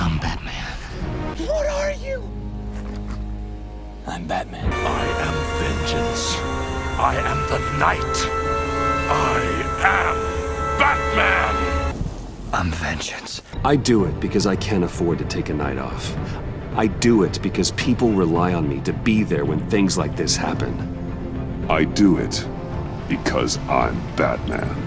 I'm Batman. What are you? I'm Batman. I am vengeance. I am the night. I am Batman. I'm vengeance. I do it because I can't afford to take a night off. I do it because people rely on me to be there when things like this happen. I do it because I'm Batman.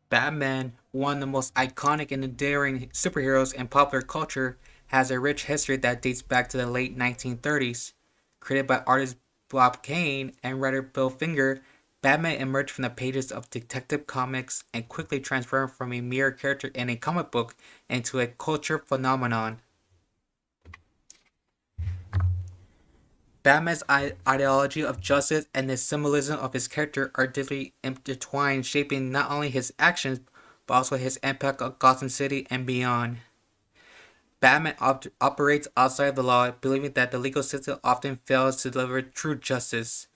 Batman, one of the most iconic and endearing superheroes in popular culture, has a rich history that dates back to the late 1930s. Created by artist Bob Kane and writer Bill Finger, Batman emerged from the pages of Detective Comics and quickly transformed from a mere character in a comic book into a culture phenomenon. Batman's ideology of justice and the symbolism of his character are deeply intertwined, shaping not only his actions, but also his impact on Gotham City and beyond. Batman operates outside of the law, believing that the legal system often fails to deliver true justice.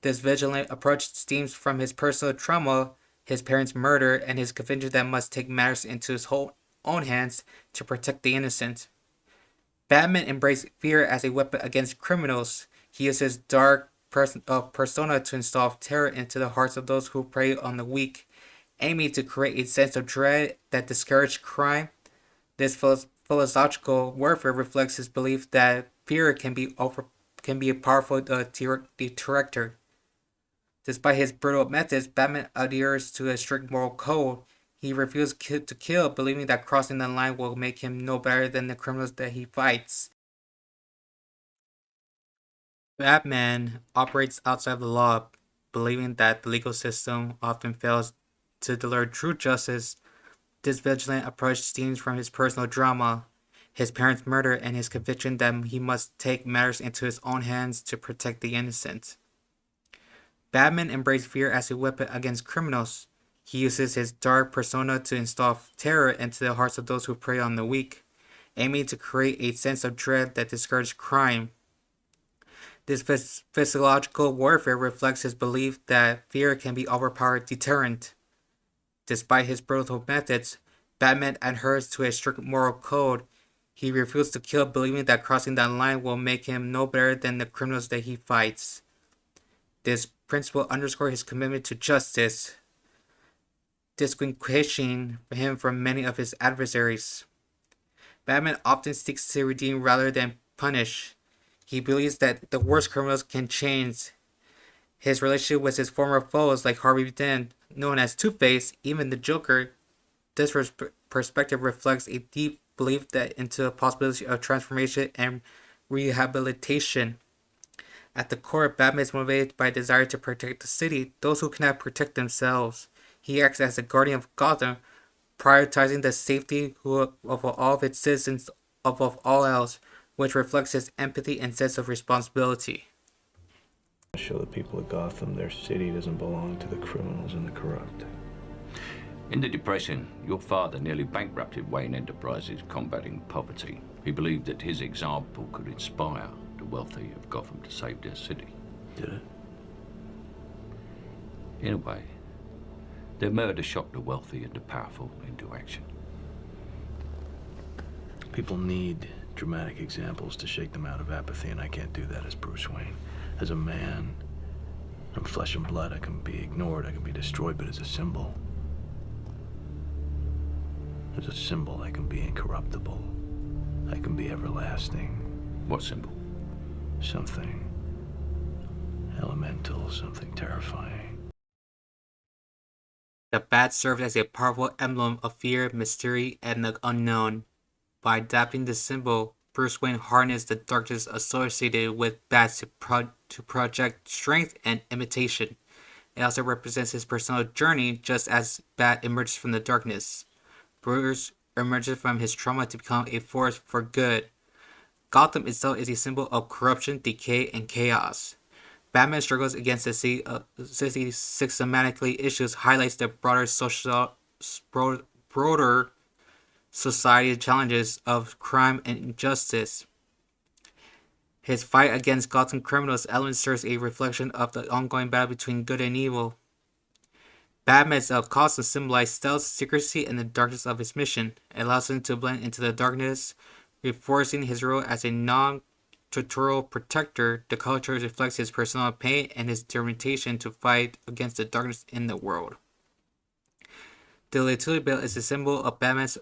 This vigilant approach stems from his personal trauma, his parents' murder, and his conviction that must take matters into his own hands to protect the innocent. Batman embraced fear as a weapon against criminals. He used his dark persona to install terror into the hearts of those who prey on the weak, aiming to create a sense of dread that discouraged crime. This philosophical warfare reflects his belief that fear can be a powerful deterrent. Despite his brutal methods, Batman adheres to a strict moral code. He refuses to kill, believing that crossing the line will make him no better than the criminals that he fights. Batman operates outside of the law, believing that the legal system often fails to deliver true justice. This vigilant approach stems from his personal drama, his parents' murder, and his conviction that he must take matters into his own hands to protect the innocent. Batman embraced fear as a weapon against criminals. He uses his dark persona to install terror into the hearts of those who prey on the weak, aiming to create a sense of dread that discourages crime. This physiological warfare reflects his belief that fear can be overpowered deterrent. Despite his brutal methods, Batman adheres to a strict moral code. He refuses to kill, believing that crossing that line will make him no better than the criminals that he fights. This principle underscores his commitment to justice, distinguishing him from many of his adversaries. Batman often seeks to redeem rather than punish. He believes that the worst criminals can change. His relationship with his former foes like Harvey Dent, known as Two-Face, even the Joker, this perspective reflects a deep belief that into the possibility of transformation and rehabilitation. At the core, Batman is motivated by a desire to protect the city, those who cannot protect themselves. He acts as a guardian of Gotham, prioritizing the safety of all of its citizens above all else, which reflects his empathy and sense of responsibility. Show the people of Gotham their city doesn't belong to the criminals and the corrupt. In the Depression, your father nearly bankrupted Wayne Enterprises combating poverty. He believed that his example could inspire the wealthy of Gotham to save their city. Did it? In a way, their murder shocked the wealthy and the powerful into action. People need dramatic examples to shake them out of apathy, and I can't do that as Bruce Wayne. As a man, I'm flesh and blood. I can be ignored, I can be destroyed, but as a symbol, I can be incorruptible. I can be everlasting. What symbol? Something elemental, something terrifying. The bat served as a powerful emblem of fear, mystery, and the unknown. By adapting the symbol, Bruce Wayne harnessed the darkness associated with bats to project strength and imitation. It also represents his personal journey, just as Bat emerges from the darkness. Bruce emerges from his trauma to become a force for good. Gotham itself is a symbol of corruption, decay, and chaos. Batman struggles against the city's systematic issues, highlights the broader society challenges of crime and injustice. His fight against Gotham criminals element serves a reflection of the ongoing battle between good and evil. Batman's costume symbolizes stealth, secrecy, and the darkness of his mission. It allows him to blend into the darkness, reinforcing his role as a non-tutorial protector. The color choice reflects his personal pain and his determination to fight against the darkness in the world. The utility belt is a symbol of Batman's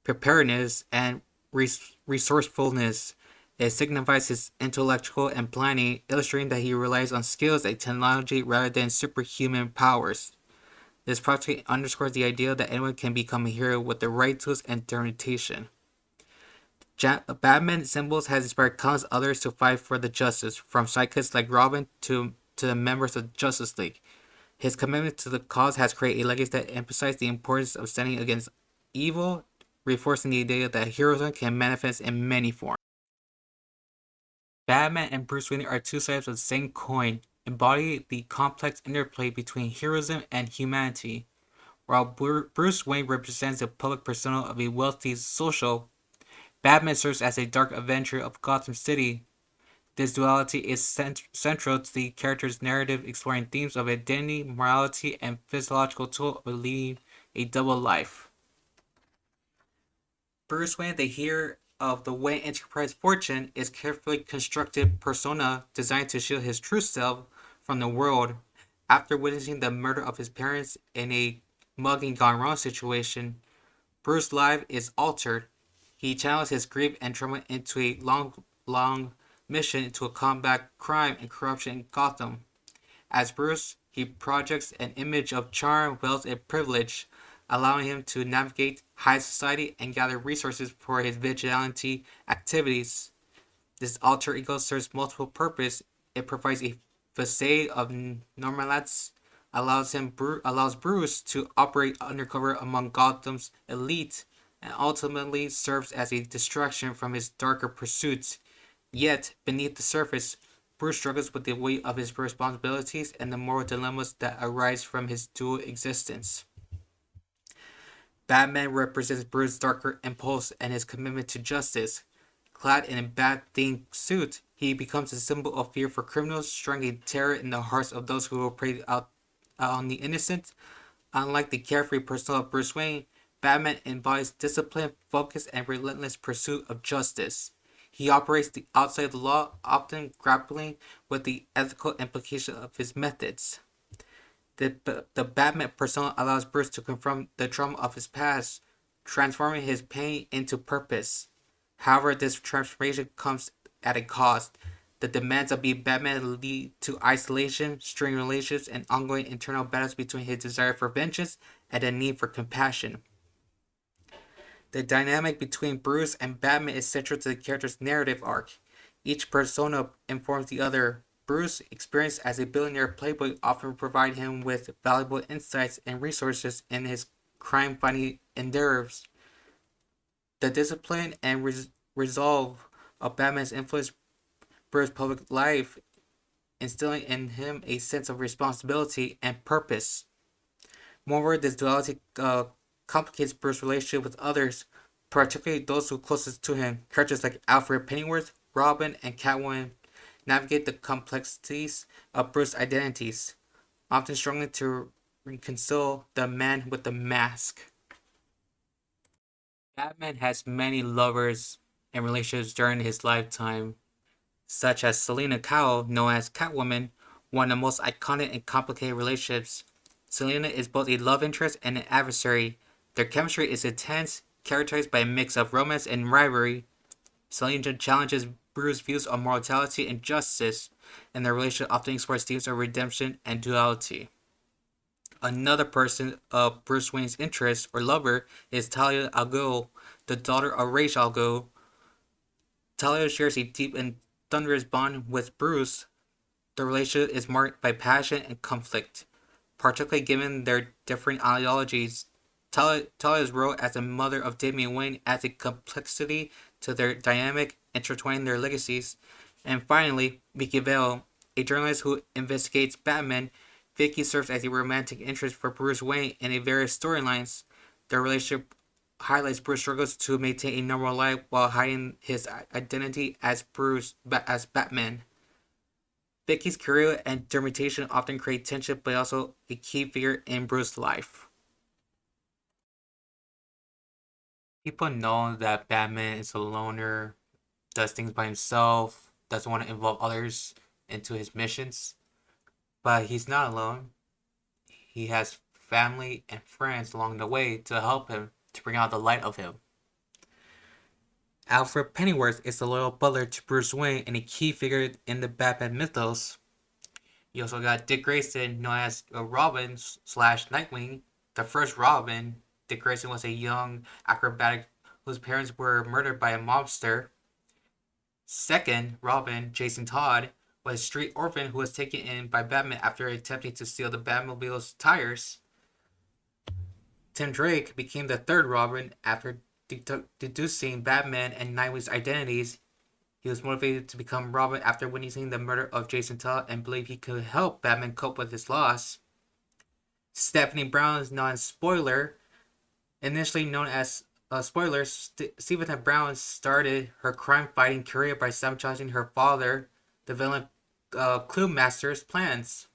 preparedness and resourcefulness. It signifies his intellectual and planning, illustrating that he relies on skills and technology rather than superhuman powers. This project underscores the idea that anyone can become a hero with the right tools and determination. Batman symbols has inspired countless others to fight for the justice, from sidekicks like Robin to the members of the Justice League. His commitment to the cause has created a legacy that emphasizes the importance of standing against evil, reinforcing the idea that heroism can manifest in many forms. Batman and Bruce Wayne are two sides of the same coin, embodying the complex interplay between heroism and humanity. While Bruce Wayne represents the public persona of a wealthy social, Batman serves as a dark avenger of Gotham City. This duality is central to the character's narrative, exploring themes of identity, morality, and physiological tool of leading a double life. Bruce Wayne, the hero of the Wayne Enterprise fortune, is carefully constructed persona designed to shield his true self from the world. After witnessing the murder of his parents in a mugging gone wrong situation, Bruce's life is altered. He channels his grief and trauma into a long mission to combat crime and corruption in Gotham. As Bruce, he projects an image of charm, wealth, and privilege, allowing him to navigate high society and gather resources for his vigilante activities. This alter ego serves multiple purposes. It provides a facade of normalcy, allows Bruce to operate undercover among Gotham's elite, and ultimately serves as a distraction from his darker pursuits. Yet, beneath the surface, Bruce struggles with the weight of his responsibilities and the moral dilemmas that arise from his dual existence. Batman represents Bruce's darker impulse and his commitment to justice. Clad in a bat-themed suit, he becomes a symbol of fear for criminals, striking terror in the hearts of those who will prey out on the innocent. Unlike the carefree persona of Bruce Wayne, Batman embodies discipline, focus, and relentless pursuit of justice. He operates outside the law, often grappling with the ethical implications of his methods. The Batman persona allows Bruce to confront the trauma of his past, transforming his pain into purpose. However, this transformation comes at a cost. The demands of being Batman lead to isolation, strained relationships, and ongoing internal battles between his desire for vengeance and the need for compassion. The dynamic between Bruce and Batman is central to the character's narrative arc. Each persona informs the other. Bruce's experience as a billionaire playboy often provides him with valuable insights and resources in his crime-fighting endeavors. The discipline and resolve of Batman's influence Bruce's public life, instilling in him a sense of responsibility and purpose. Moreover, this duality complicates Bruce's relationship with others, particularly those who are closest to him. Characters like Alfred Pennyworth, Robin, and Catwoman navigate the complexities of Bruce's identities, often struggling to reconcile the man with the mask. Batman has many lovers and relationships during his lifetime, such as Selina Kyle, known as Catwoman, one of the most iconic and complicated relationships. Selina is both a love interest and an adversary. Their chemistry is intense, characterized by a mix of romance and rivalry. Selina challenges Bruce's views on morality and justice, and their relationship often explores themes of redemption and duality. Another person of Bruce Wayne's interest or lover is Talia al Ghul, the daughter of Ra's al Ghul. Talia shares a deep and thunderous bond with Bruce. The relationship is marked by passion and conflict, particularly given their different ideologies. Talia's role as a mother of Damian Wayne adds a complexity to their dynamic, intertwining their legacies. And finally, Vicky Vale, a journalist who investigates Batman. Vicky serves as a romantic interest for Bruce Wayne in various storylines. Their relationship highlights Bruce's struggles to maintain a normal life while hiding his identity as Batman. Vicky's career and determination often create tension, but also a key figure in Bruce's life. People know that Batman is a loner, does things by himself, doesn't want to involve others into his missions. But he's not alone. He has family and friends along the way to help him, to bring out the light of him. Alfred Pennyworth is the loyal butler to Bruce Wayne and a key figure in the Batman mythos. You also got Dick Grayson, known as Robin / Nightwing. The first Robin, Dick Grayson was a young acrobatic whose parents were murdered by a mobster. Second Robin, Jason Todd, was a street orphan who was taken in by Batman after attempting to steal the Batmobile's tires. Tim Drake became the third Robin after deducing Batman and Nightwing's identities. He was motivated to become Robin after witnessing the murder of Jason Todd and believed he could help Batman cope with his loss. Stephanie Brown is known as Spoiler. Initially known as Spoiler, Stephen Brown started her crime-fighting career by sabotaging her father, the villain Clue Master's plans.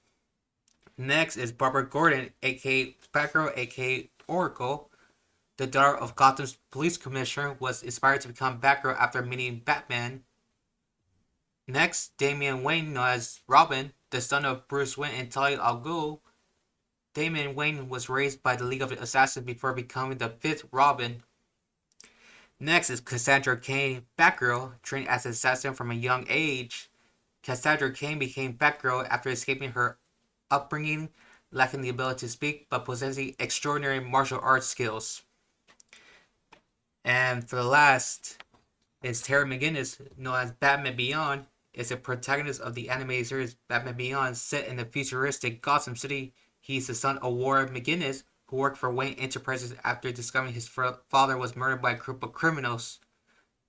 Next is Barbara Gordon, aka Batgirl, aka Oracle. The daughter of Gotham's police commissioner, was inspired to become Batgirl after meeting Batman. Next, Damian Wayne, known as Robin, the son of Bruce Wayne and Talia al Ghul. Damian Wayne was raised by the League of Assassins before becoming the fifth Robin. Next is Cassandra Cain, Batgirl, trained as an assassin from a young age. Cassandra Cain became Batgirl after escaping her upbringing, lacking the ability to speak, but possessing extraordinary martial arts skills. And for the last is Terry McGinnis, known as Batman Beyond, is a protagonist of the animated series Batman Beyond, set in the futuristic Gotham City. He's the son of Warren McGinnis, who worked for Wayne Enterprises after discovering his father was murdered by a group of criminals.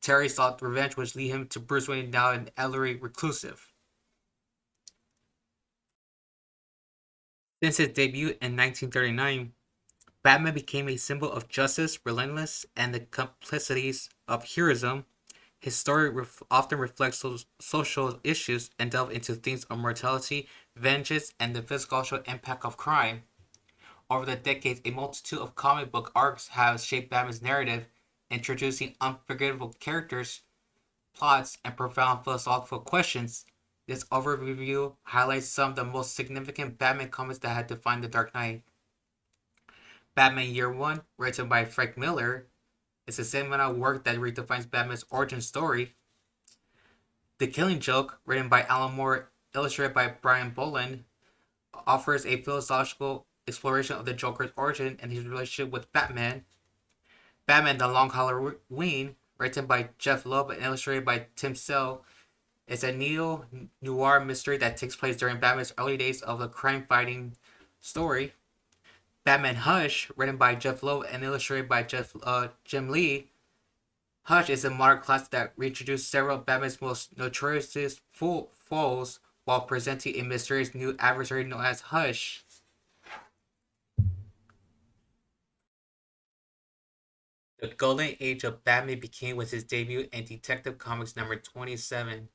Terry sought revenge, which led him to Bruce Wayne, now an elderly reclusive. Since his debut in 1939, Batman became a symbol of justice, relentlessness, and the complexities of heroism. His story often reflects social issues and delves into themes of mortality, vengeance, and the physical impact of crime. Over the decades, a multitude of comic book arcs have shaped Batman's narrative, introducing unforgettable characters, plots, and profound philosophical questions. This overview highlights some of the most significant Batman comics that have defined the Dark Knight. Batman Year One, written by Frank Miller, is a seminal work that redefines Batman's origin story. The Killing Joke, written by Alan Moore, illustrated by Brian Boland, offers a philosophical exploration of the Joker's origin and his relationship with Batman. Batman The Long Halloween, written by Jeff Loeb and illustrated by Tim Sale, is a neo-noir mystery that takes place during Batman's early days of the crime-fighting story. Batman Hush, written by Jeff Loeb and illustrated by Jim Lee. Hush is a modern classic that reintroduced several of Batman's most notorious foes while presenting a mysterious new adversary known as Hush. The golden age of Batman began with his debut in Detective Comics number 27.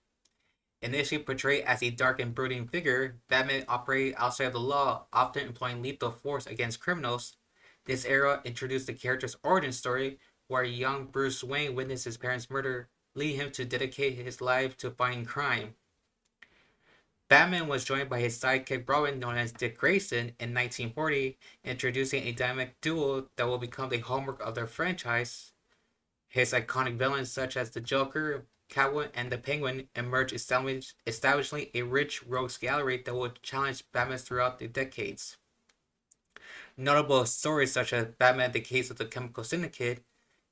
Initially portrayed as a dark and brooding figure, Batman operated outside of the law, often employing lethal force against criminals. This era introduced the character's origin story, where young Bruce Wayne witnessed his parents' murder, leading him to dedicate his life to fighting crime. Batman was joined by his sidekick Robin, known as Dick Grayson, in 1940, introducing a dynamic duo that will become the hallmark of their franchise. His iconic villains such as the Joker, Catwoman, and the Penguin emerged, establishing a rich rogues gallery that would challenge Batman throughout the decades. Notable stories such as Batman: The Case of the Chemical Syndicate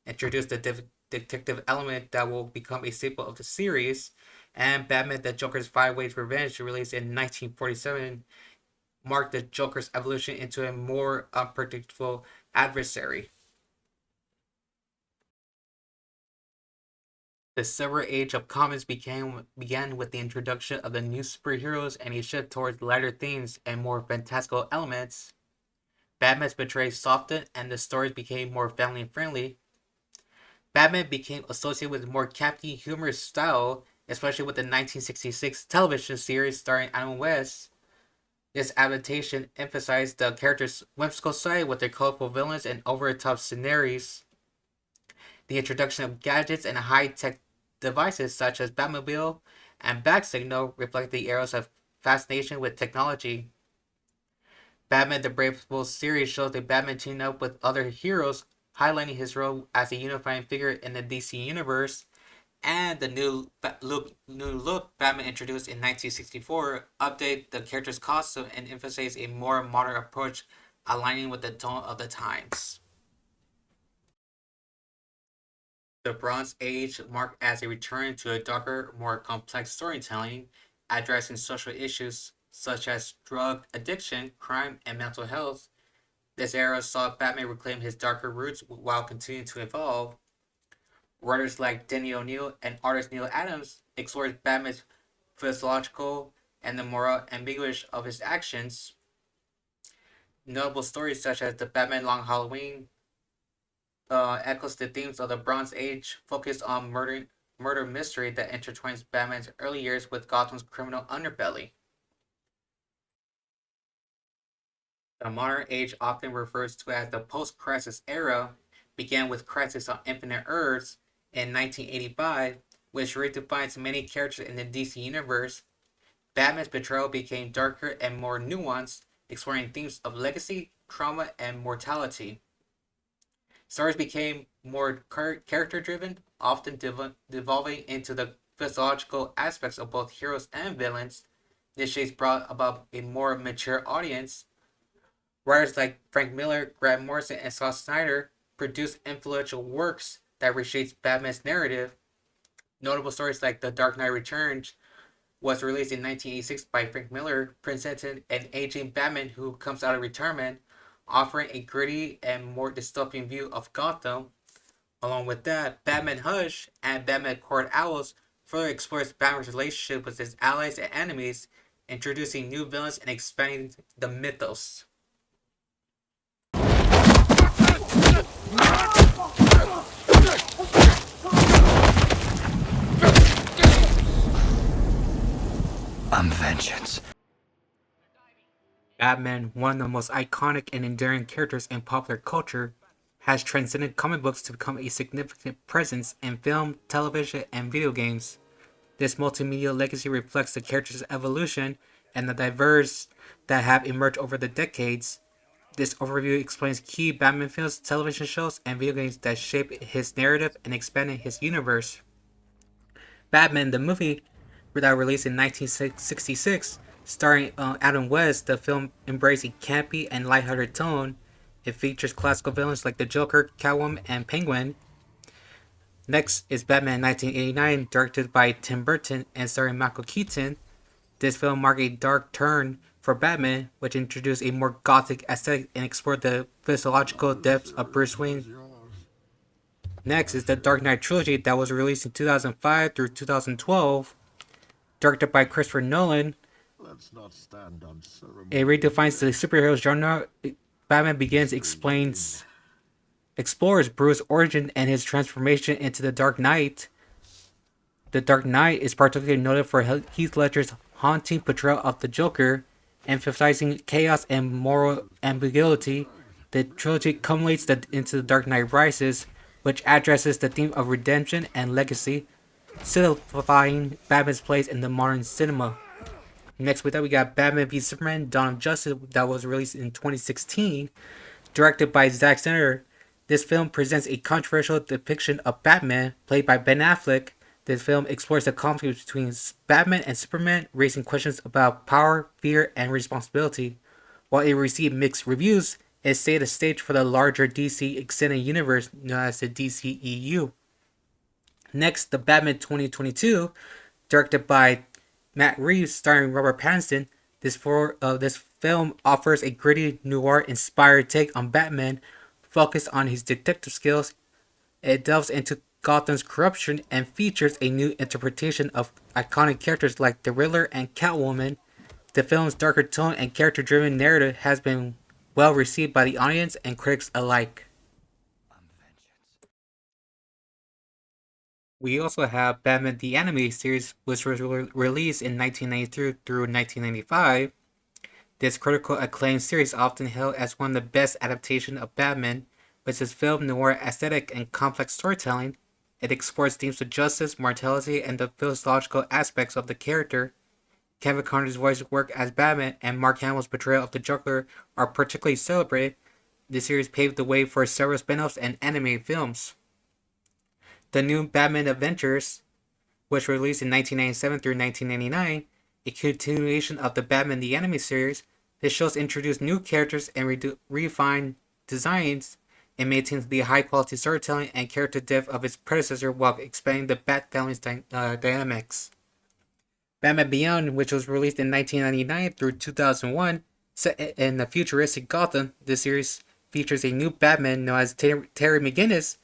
introduced the detective element that will become a staple of the series, and Batman: The Joker's 5 Ways Revenge, released in 1947, marked the Joker's evolution into a more unpredictable adversary. The Silver Age of comics began with the introduction of the new superheroes and a shift towards lighter themes and more fantastical elements. Batman's portrayal softened and the stories became more family-friendly. Batman became associated with a more campy, humorous style, especially with the 1966 television series starring Adam West. This adaptation emphasized the character's whimsical side with their colorful villains and over-the-top scenarios. The introduction of gadgets and high-tech devices such as Batmobile and Bat-Signal reflect the era's of fascination with technology. Batman the Brave and Bold series shows the Batman teaming up with other heroes, highlighting his role as a unifying figure in the DC universe, and the new look Batman introduced in 1964 update the character's costume and emphasize a more modern approach, aligning with the tone of the times. The Bronze Age marked as a return to a darker, more complex storytelling, addressing social issues such as drug addiction, crime, and mental health. This era saw Batman reclaim his darker roots while continuing to evolve. Writers like Denny O'Neil and artist Neil Adams explored Batman's physiological and the moral ambiguity of his actions. Notable stories such as the Batman Long Halloween echoes the themes of the Bronze Age, focused on murder mystery that intertwines Batman's early years with Gotham's criminal underbelly. The modern age, often referred to as the post-crisis era, began with Crisis on Infinite Earths in 1985, which redefines many characters in the DC universe. Batman's betrayal became darker and more nuanced, exploring themes of legacy, trauma, and mortality. Stories became more character-driven, often devolving into the physiological aspects of both heroes and villains. This change brought about a more mature audience. Writers like Frank Miller, Grant Morrison, and Scott Snyder produced influential works that reshaped Batman's narrative. Notable stories like The Dark Knight Returns was released in 1986 by Frank Miller, presenting an aging Batman who comes out of retirement, offering a gritty and more dystopian view of Gotham. Along with that, Batman Hush and Batman Court Owls further explores Batman's relationship with his allies and enemies, introducing new villains and expanding the mythos. I'm vengeance. Batman, one of the most iconic and enduring characters in popular culture, has transcended comic books to become a significant presence in film, television, and video games. This multimedia legacy reflects the character's evolution and the diverse that have emerged over the decades. This overview explains key Batman films, television shows, and video games that shaped his narrative and expanded his universe. Batman, the movie that released in 1966, starring Adam West, the film embraced a campy and lighthearted tone. It features classical villains like the Joker, Catwoman, and Penguin. Next is Batman 1989, directed by Tim Burton and starring Michael Keaton. This film marked a dark turn for Batman, which introduced a more gothic aesthetic and explored the physiological depths of Bruce Wayne. Next is the Dark Knight trilogy that was released in 2005 through 2012. Directed by Christopher Nolan, it redefines the superhero genre. Batman Begins explores Bruce's origin and his transformation into the Dark Knight. The Dark Knight is particularly noted for Heath Ledger's haunting portrayal of the Joker, emphasizing chaos and moral ambiguity. The trilogy culminates into The Dark Knight Rises, which addresses the theme of redemption and legacy, solidifying Batman's place in the modern cinema. Next with that, we got Batman v Superman: Dawn of Justice, that was released in 2016, directed by Zack Snyder. This film presents a controversial depiction of Batman, played by Ben Affleck. This film explores the conflict between Batman and Superman, raising questions about power, fear, and responsibility. While it received mixed reviews, it set the stage for the larger DC extended universe known as the DCEU. Next, the Batman 2022, directed by Matt Reeves, starring Robert Pattinson. This film offers a gritty, noir-inspired take on Batman, focused on his detective skills. It delves into Gotham's corruption and features a new interpretation of iconic characters like the Riddler and Catwoman. The film's darker tone and character-driven narrative has been well received by the audience and critics alike. We also have Batman the Animated Series, which was released in 1993 through 1995. This critical acclaimed series, often hailed as one of the best adaptations of Batman, with its film noir aesthetic and complex storytelling. It explores themes of justice, mortality, and the philosophical aspects of the character. Kevin Conroy's voice work as Batman and Mark Hamill's portrayal of the Joker are particularly celebrated. The series paved the way for several spin-offs and animated films. The New Batman Adventures, which was released in 1997 through 1999, a continuation of the Batman the Animated Series. This shows introduced new characters and refined designs and maintains the high-quality storytelling and character depth of its predecessor while expanding the Bat family's dynamics. Batman Beyond, which was released in 1999 through 2001, set in a futuristic Gotham. This series features a new Batman known as Terry McGinnis,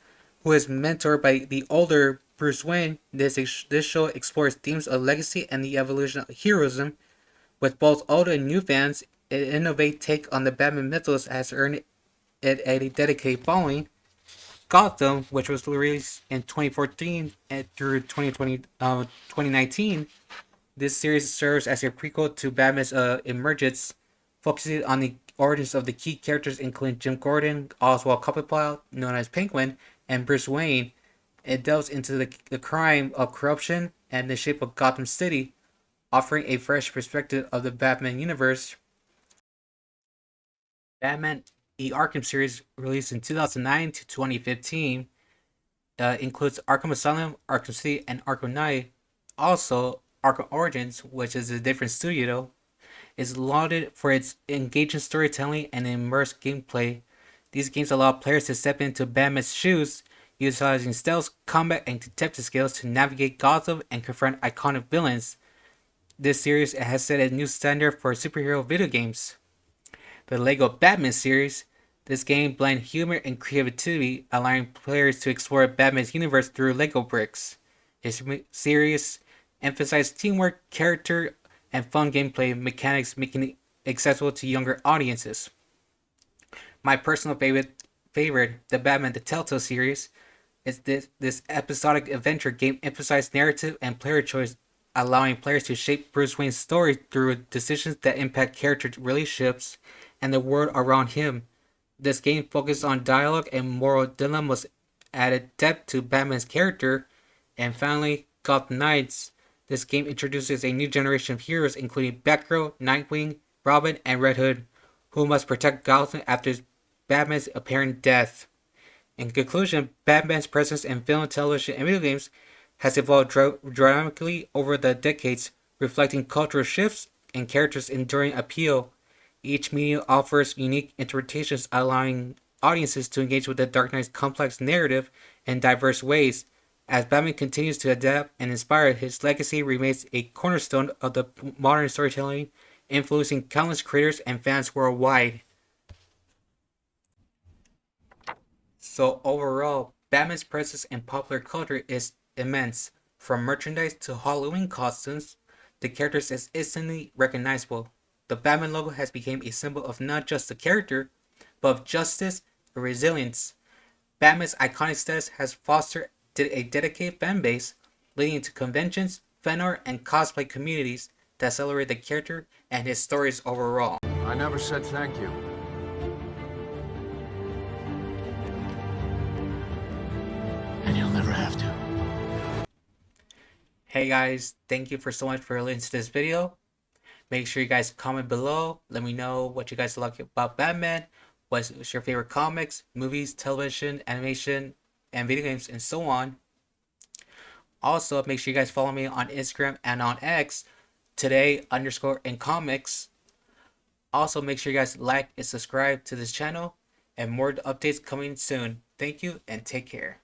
who is mentored by the older Bruce Wayne. This show explores themes of legacy and the evolution of heroism. With both old and new fans, an innovative take on the Batman mythos has earned it a dedicated following. Gotham, which was released in 2014 and through 2019, this series serves as a prequel to Batman's emergence, focusing on the origins of the key characters including Jim Gordon, Oswald Cobblepot, known as Penguin, and Bruce Wayne. It delves into the crime of corruption and the shape of Gotham City, offering a fresh perspective of the Batman universe. Batman the Arkham series, released in 2009 to 2015, includes Arkham Asylum, Arkham City, and Arkham Knight. Also, Arkham Origins, which is a different studio, is lauded for its engaging storytelling and immersive gameplay. These games allow players to step into Batman's shoes, utilizing stealth, combat, and detective skills to navigate Gotham and confront iconic villains. This series has set a new standard for superhero video games. The Lego Batman series. This game blends humor and creativity, allowing players to explore Batman's universe through Lego bricks. This series emphasizes teamwork, character, and fun gameplay mechanics, making it accessible to younger audiences. My personal favorite, the Batman the Telltale series, is this episodic adventure game emphasizes narrative and player choice, allowing players to shape Bruce Wayne's story through decisions that impact character relationships and the world around him. This game focuses on dialogue and moral dilemmas, added depth to Batman's character. And finally, Gotham Knights. This game introduces a new generation of heroes, including Batgirl, Nightwing, Robin, and Red Hood, who must protect Gotham after Batman's apparent death. In conclusion, Batman's presence in film, television, and video games has evolved dramatically over the decades, reflecting cultural shifts and characters' enduring appeal. Each medium offers unique interpretations, allowing audiences to engage with the Dark Knight's complex narrative in diverse ways. As Batman continues to adapt and inspire, his legacy remains a cornerstone of the modern storytelling, influencing countless creators and fans worldwide. So overall, Batman's presence in popular culture is immense. From merchandise to Halloween costumes, the character is instantly recognizable. The Batman logo has become a symbol of not just the character, but of justice and resilience. Batman's iconic status has fostered a dedicated fan base, leading to conventions, fan art, and cosplay communities that celebrate the character and his stories overall. I never said thank you. And you'll never have to. Hey guys, thank you so much for listening to this video. Make sure you guys comment below. Let me know what you guys like about Batman. What's your favorite comics, movies, television, animation, and video games, and so on. Also, make sure you guys follow me on Instagram and on X, today_in_comics. Also, make sure you guys like and subscribe to this channel, and more updates coming soon. Thank you and take care.